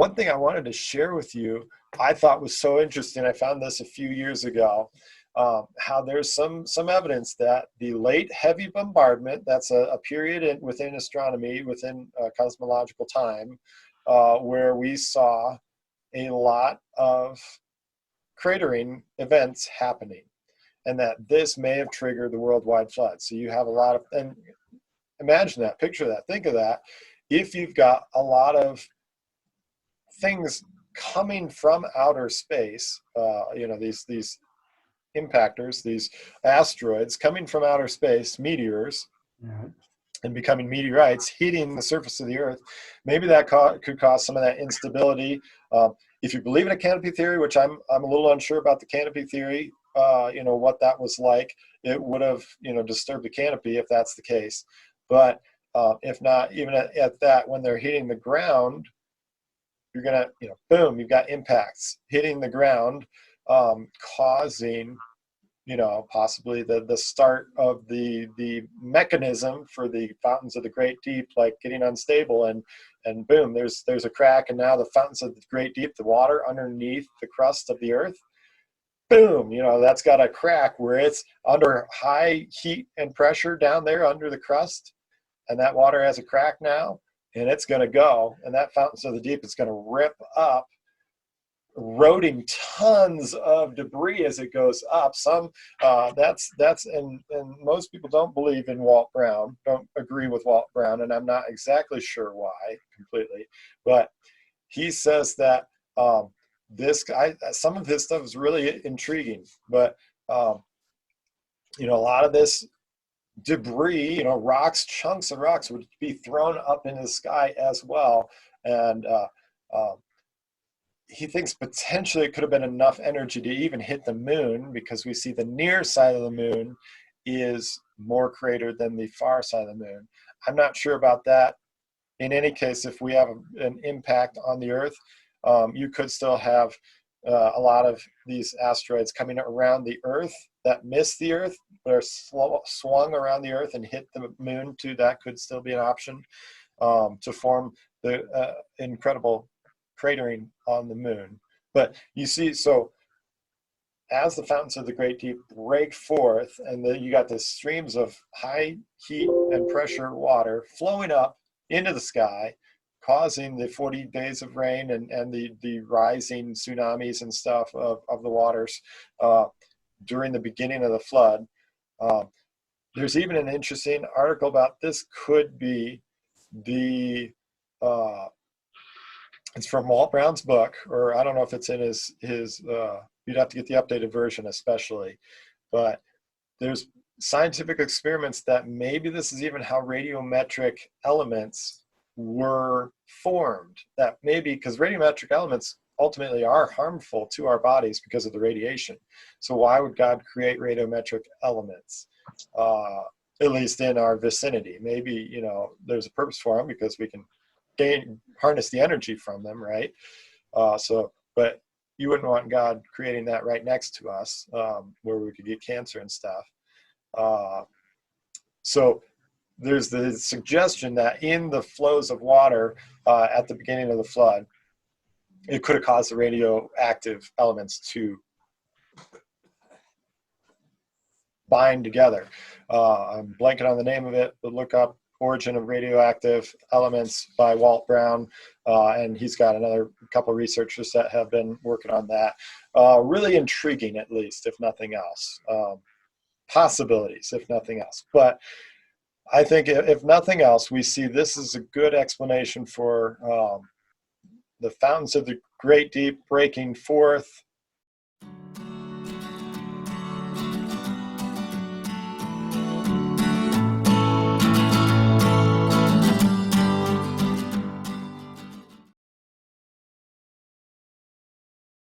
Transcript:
one thing I wanted to share with you, I thought was so interesting. I found this a few years ago. How there's some evidence that the late heavy bombardment, that's a period within astronomy, within cosmological time, where we saw a lot of cratering events happening, and that this may have triggered the worldwide flood. So you have a lot of, and imagine that, picture that, think of that. If you've got a lot of things coming from outer space, these impactors, these asteroids coming from outer space, meteors, Yeah. and becoming meteorites, hitting the surface of the Earth, maybe that could cause some of that instability. If you believe in a canopy theory, which I'm a little unsure about the canopy theory, what that was like, it would have, disturbed the canopy if that's the case. But if not, even at that, when they're hitting the ground, you're gonna, boom, you've got impacts hitting the ground, causing, possibly the start of the mechanism for the fountains of the great deep, like getting unstable, and boom, there's a crack, and now the fountains of the great deep, the water underneath the crust of the Earth, boom, that's got a crack where it's under high heat and pressure down there under the crust, and that water has a crack now, and it's going to go, and that fountains of the deep is going to rip up, eroding tons of debris as it goes up. And most people don't believe in Walt Brown, don't agree with Walt Brown, and I'm not exactly sure why completely, but he says that some of his stuff is really intriguing, but a lot of this debris, rocks, chunks of rocks would be thrown up into the sky as well. And he thinks potentially it could have been enough energy to even hit the moon, because we see the near side of the moon is more cratered than the far side of the moon. I'm not sure about that. In any case, if we have an impact on the Earth, you could still have a lot of these asteroids coming around the Earth that miss the Earth, but are swung around the Earth and hit the moon too. That could still be an option to form the incredible cratering on the moon. But you see, so as the fountains of the great deep break forth, and then you got the streams of high heat and pressure water flowing up into the sky, causing the 40 days of rain and the rising tsunamis and stuff of the waters during the beginning of the flood. There's even an interesting article about this. Could be it's from Walt Brown's book, or I don't know if it's in his you'd have to get the updated version especially, but there's scientific experiments that maybe this is even how radiometric elements were formed. That maybe, because radiometric elements ultimately are harmful to our bodies because of the radiation. So why would God create radiometric elements, at least in our vicinity? Maybe, there's a purpose for them, because we can harness the energy from them, right? But you wouldn't want God creating that right next to us, where we could get cancer and stuff. So there's the suggestion that in the flows of water at the beginning of the flood, it could have caused the radioactive elements to bind together. I'm blanking on the name of it, but look up Origin of Radioactive Elements by Walt Brown, and he's got another couple of researchers that have been working on that. Really intriguing, at least, if nothing else. Possibilities, if nothing else. But I think if nothing else, we see this is a good explanation for the fountains of the great deep breaking forth